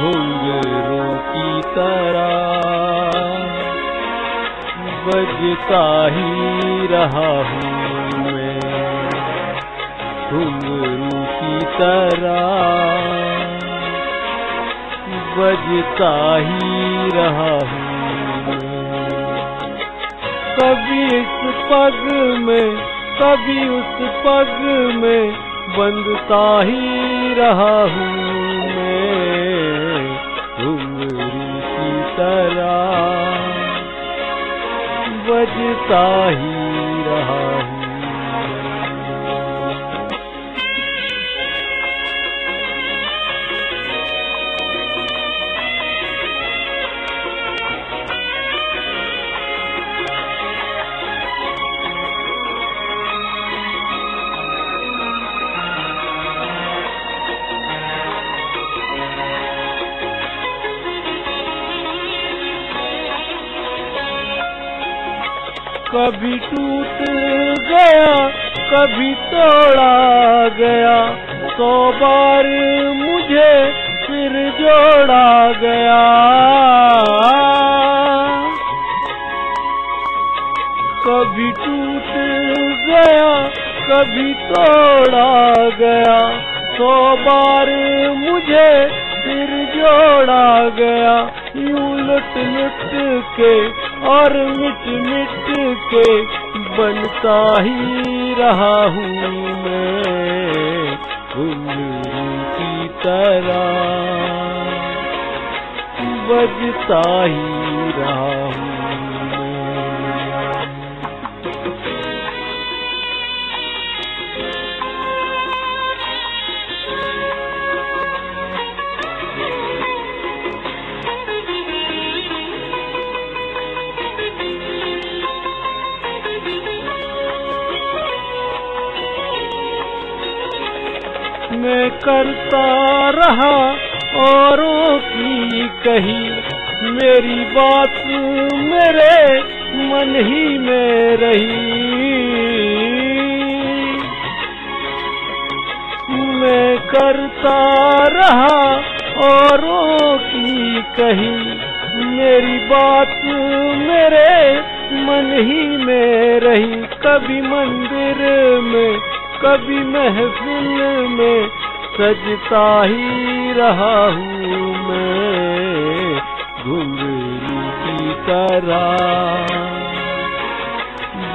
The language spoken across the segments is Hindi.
घुंघरू की तरह बजता ही रहा हूँ मैं, घुंघरू की तरह बजता ही रहा हूँ। कभी इस पग में कभी उस पग में बंधता ही रहा हूँ मैं, घुंघरू की तरह बजता ही रहा हूँ। कभी टूट गया कभी तोड़ा गया, 100 बार मुझे फिर जोड़ा गया। कभी टूट गया कभी तोड़ा गया, 100 बार मुझे फिर जोड़ा गया। यूं लुट लुट के और मिट मिट के बनता ही रहा हूँ मैं, घुंघरू की तरह बजता ही रहा हूँ। मैं करता रहा औरों की कही, मेरी बात मेरे मन ही में रही। मैं करता रहा औरों की कही, मेरी बात मेरे मन ही में रही। कभी मंदिर में कभी महफिल में सजता ही रहा हूँ मैं, घुंघरू की तरह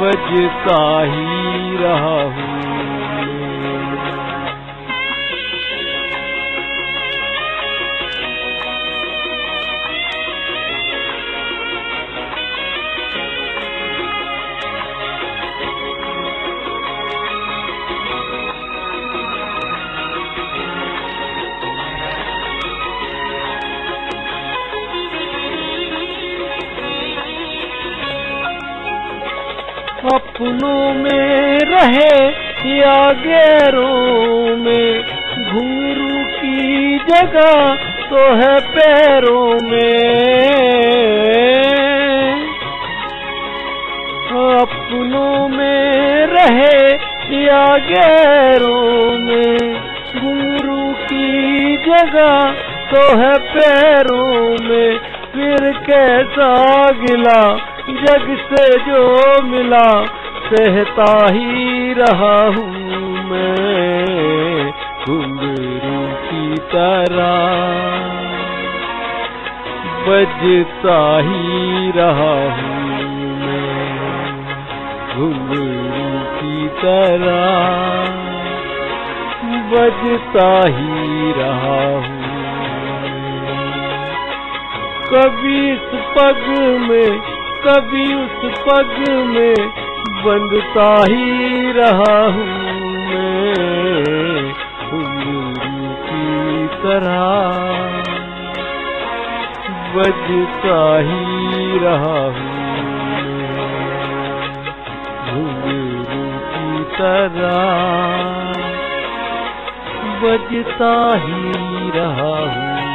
बजता ही रहा हूँ। अपनों में रहे या गैरों में, घुंघरू की जगह तो है पैरों में। अपनों में रहे या गैरों में, घुंघरू की जगह तो है पैरों में। फिर कैसा गिला जग से जो मिला, सहता ही रहा हूँ मैं, घुंघरू की तरह बजता ही रहा हूँ मैं, घुंघरू की तरह बजता ही रहा हूँ। कभी इस पग में कभी उस पग में बंधता ही रहा हूँ मैं, घुंघरू की तरह बजता ही रहा हूँ मैं, घुंघरू तरह बजता ही रहा हूँ।